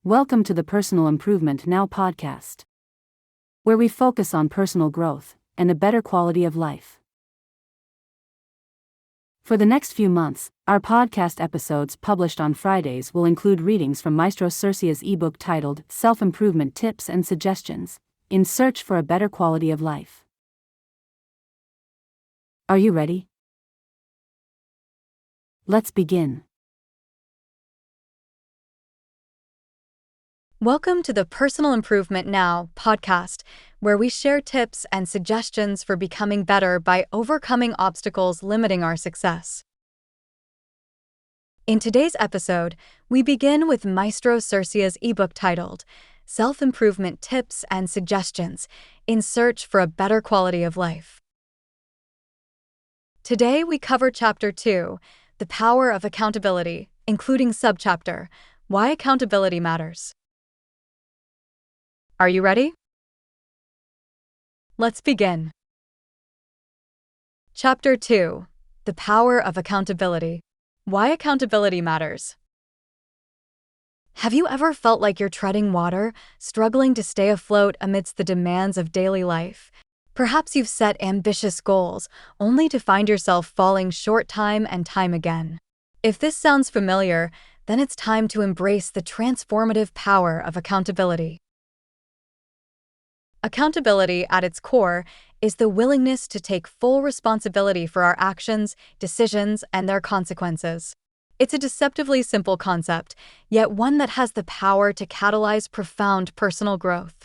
Welcome to the Personal Improvement Now podcast, where we focus on personal growth and a better quality of life. For the next few months, our podcast episodes published on Fridays will include readings from Maestro Cercia's ebook titled Self-Improvement Tips and Suggestions, in Search for a Better Quality of Life. Are you ready? Let's begin. Welcome to the Personal Improvement Now podcast, where we share tips and suggestions for becoming better by overcoming obstacles limiting our success. In today's episode, we begin with Maestro Cercia's ebook titled Self-Improvement Tips and Suggestions in Search for a Better Quality of Life. Today we cover Chapter 2, The Power of Accountability, including Subchapter, Why Accountability Matters. Are you ready? Let's begin. Chapter 2: The Power of Accountability. Why Accountability Matters. Have you ever felt like you're treading water, struggling to stay afloat amidst the demands of daily life? Perhaps you've set ambitious goals, only to find yourself falling short time and time again. If this sounds familiar, then it's time to embrace the transformative power of accountability. Accountability, at its core, is the willingness to take full responsibility for our actions, decisions, and their consequences. It's a deceptively simple concept, yet one that has the power to catalyze profound personal growth.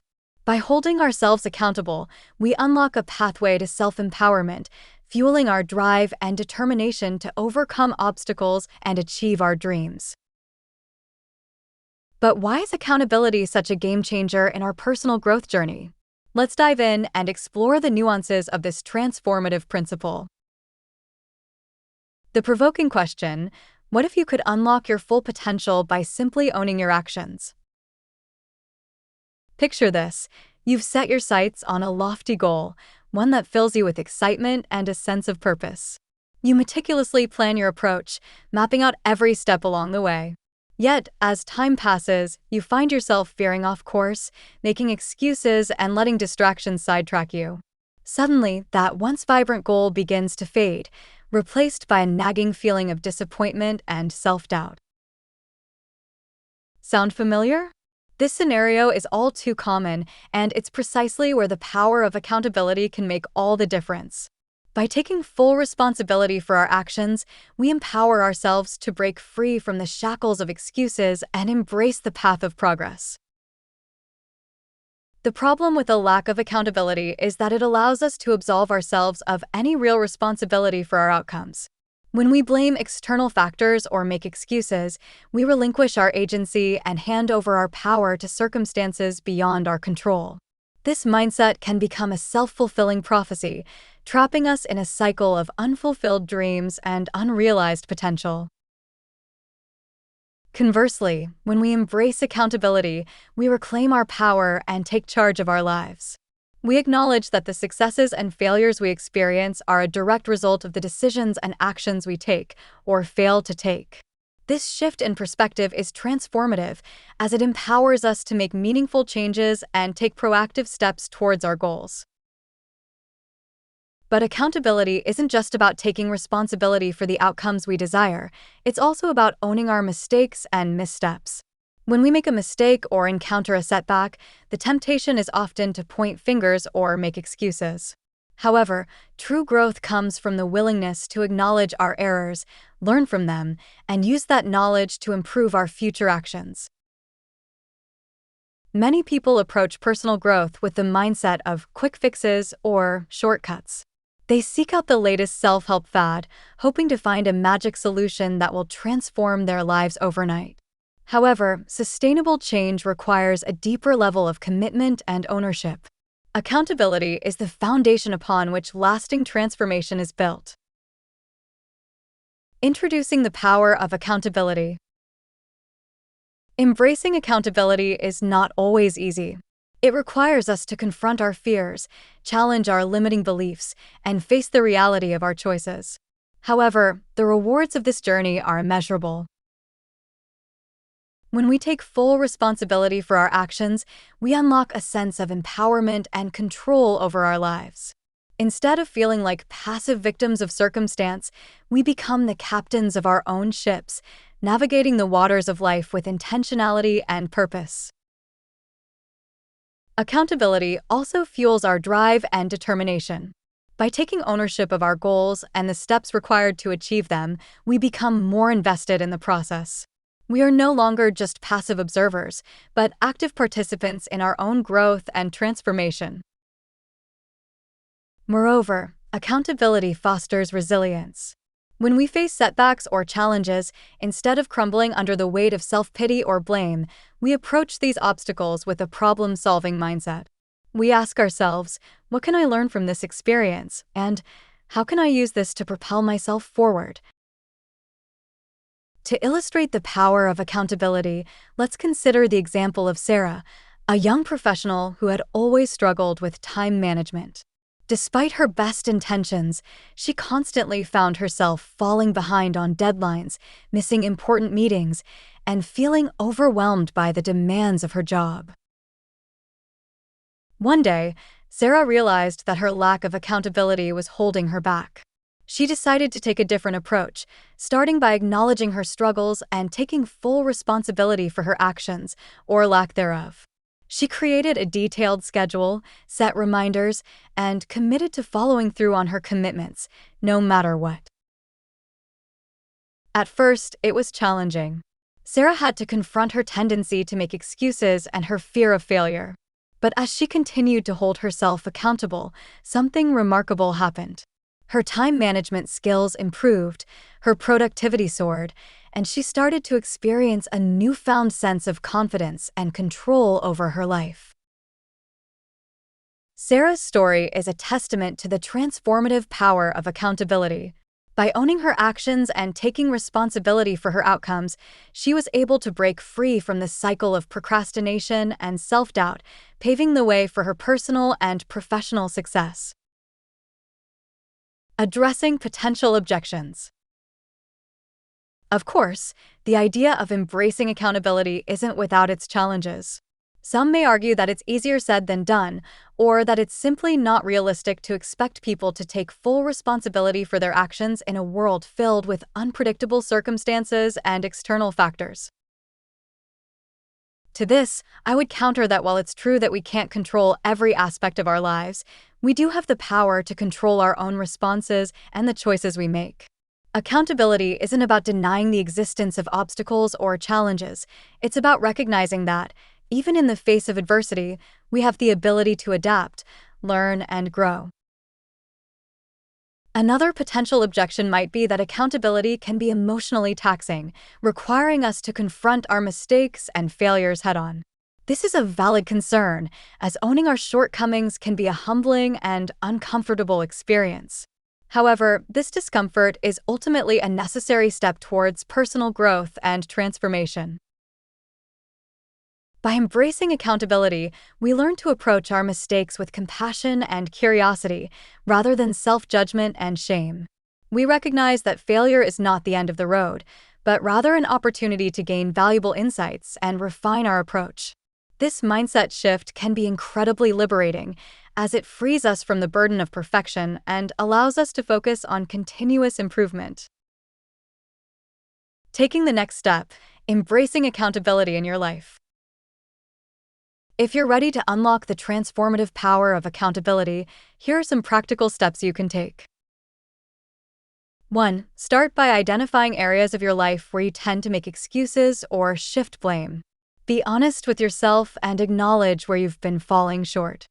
By holding ourselves accountable, we unlock a pathway to self-empowerment, fueling our drive and determination to overcome obstacles and achieve our dreams. But why is accountability such a game-changer in our personal growth journey? Let's dive in and explore the nuances of this transformative principle. The provoking question: what if you could unlock your full potential by simply owning your actions? Picture this: you've set your sights on a lofty goal, one that fills you with excitement and a sense of purpose. You meticulously plan your approach, mapping out every step along the way. Yet, as time passes, you find yourself veering off course, making excuses and letting distractions sidetrack you. Suddenly, that once vibrant goal begins to fade, replaced by a nagging feeling of disappointment and self-doubt. Sound familiar? This scenario is all too common, and it's precisely where the power of accountability can make all the difference. By taking full responsibility for our actions, we empower ourselves to break free from the shackles of excuses and embrace the path of progress. The problem with a lack of accountability is that it allows us to absolve ourselves of any real responsibility for our outcomes. When we blame external factors or make excuses, we relinquish our agency and hand over our power to circumstances beyond our control. This mindset can become a self-fulfilling prophecy, trapping us in a cycle of unfulfilled dreams and unrealized potential. Conversely, when we embrace accountability, we reclaim our power and take charge of our lives. We acknowledge that the successes and failures we experience are a direct result of the decisions and actions we take, or fail to take. This shift in perspective is transformative, as it empowers us to make meaningful changes and take proactive steps towards our goals. But accountability isn't just about taking responsibility for the outcomes we desire, it's also about owning our mistakes and missteps. When we make a mistake or encounter a setback, the temptation is often to point fingers or make excuses. However, true growth comes from the willingness to acknowledge our errors, learn from them, and use that knowledge to improve our future actions. Many people approach personal growth with the mindset of quick fixes or shortcuts. They seek out the latest self-help fad, hoping to find a magic solution that will transform their lives overnight. However, sustainable change requires a deeper level of commitment and ownership. Accountability is the foundation upon which lasting transformation is built. Introducing the power of accountability. Embracing accountability is not always easy. It requires us to confront our fears, challenge our limiting beliefs, and face the reality of our choices. However, the rewards of this journey are immeasurable. When we take full responsibility for our actions, we unlock a sense of empowerment and control over our lives. Instead of feeling like passive victims of circumstance, we become the captains of our own ships, navigating the waters of life with intentionality and purpose. Accountability also fuels our drive and determination. By taking ownership of our goals and the steps required to achieve them, we become more invested in the process. We are no longer just passive observers, but active participants in our own growth and transformation. Moreover, accountability fosters resilience. When we face setbacks or challenges, instead of crumbling under the weight of self-pity or blame, we approach these obstacles with a problem-solving mindset. We ask ourselves, what can I learn from this experience? And how can I use this to propel myself forward? To illustrate the power of accountability, let's consider the example of Sarah, a young professional who had always struggled with time management. Despite her best intentions, she constantly found herself falling behind on deadlines, missing important meetings, and feeling overwhelmed by the demands of her job. One day, Sarah realized that her lack of accountability was holding her back. She decided to take a different approach, starting by acknowledging her struggles and taking full responsibility for her actions, or lack thereof. She created a detailed schedule, set reminders, and committed to following through on her commitments, no matter what. At first, it was challenging. Sarah had to confront her tendency to make excuses and her fear of failure. But as she continued to hold herself accountable, something remarkable happened. Her time management skills improved, her productivity soared, and she started to experience a newfound sense of confidence and control over her life. Sarah's story is a testament to the transformative power of accountability. By owning her actions and taking responsibility for her outcomes, she was able to break free from the cycle of procrastination and self-doubt, paving the way for her personal and professional success. Addressing potential objections. Of course, the idea of embracing accountability isn't without its challenges. Some may argue that it's easier said than done, or that it's simply not realistic to expect people to take full responsibility for their actions in a world filled with unpredictable circumstances and external factors. To this, I would counter that while it's true that we can't control every aspect of our lives, we do have the power to control our own responses and the choices we make. Accountability isn't about denying the existence of obstacles or challenges. It's about recognizing that, even in the face of adversity, we have the ability to adapt, learn, and grow. Another potential objection might be that accountability can be emotionally taxing, requiring us to confront our mistakes and failures head-on. This is a valid concern, as owning our shortcomings can be a humbling and uncomfortable experience. However, this discomfort is ultimately a necessary step towards personal growth and transformation. By embracing accountability, we learn to approach our mistakes with compassion and curiosity, rather than self-judgment and shame. We recognize that failure is not the end of the road, but rather an opportunity to gain valuable insights and refine our approach. This mindset shift can be incredibly liberating, as it frees us from the burden of perfection and allows us to focus on continuous improvement. Taking the next step, embracing accountability in your life. If you're ready to unlock the transformative power of accountability, here are some practical steps you can take. 1. Start by identifying areas of your life where you tend to make excuses or shift blame. Be honest with yourself and acknowledge where you've been falling short.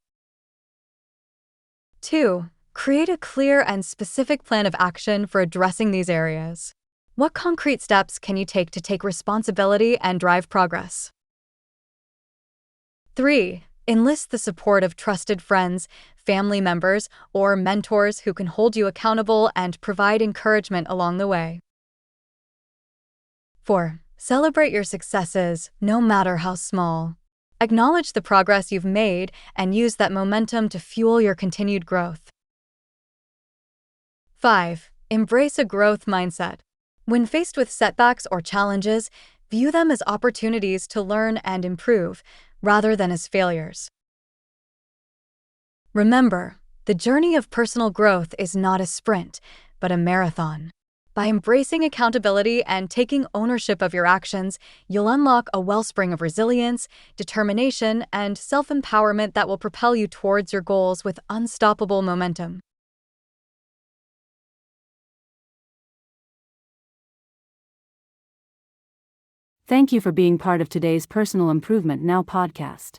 2. Create a clear and specific plan of action for addressing these areas. What concrete steps can you take to take responsibility and drive progress? 3. Enlist the support of trusted friends, family members, or mentors who can hold you accountable and provide encouragement along the way. 4. Celebrate your successes, no matter how small. Acknowledge the progress you've made and use that momentum to fuel your continued growth. 5. Embrace a growth mindset. When faced with setbacks or challenges, View them as opportunities to learn and improve, rather than as failures. Remember, the journey of personal growth is not a sprint, but a marathon. By embracing accountability and taking ownership of your actions, you'll unlock a wellspring of resilience, determination, and self-empowerment that will propel you towards your goals with unstoppable momentum. Thank you for being part of today's Personal Improvement Now podcast.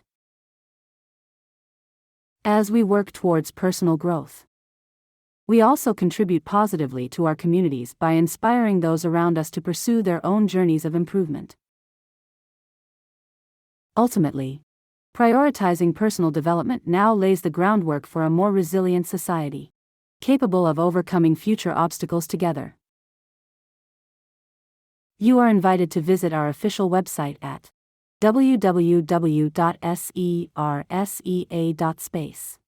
As we work towards personal growth, we also contribute positively to our communities by inspiring those around us to pursue their own journeys of improvement. Ultimately, prioritizing personal development now lays the groundwork for a more resilient society, capable of overcoming future obstacles together. You are invited to visit our official website at www.sersea.space.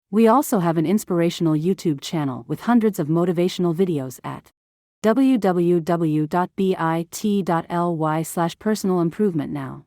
We also have an inspirational YouTube channel with hundreds of motivational videos at www.bit.ly/personal-improvement-now.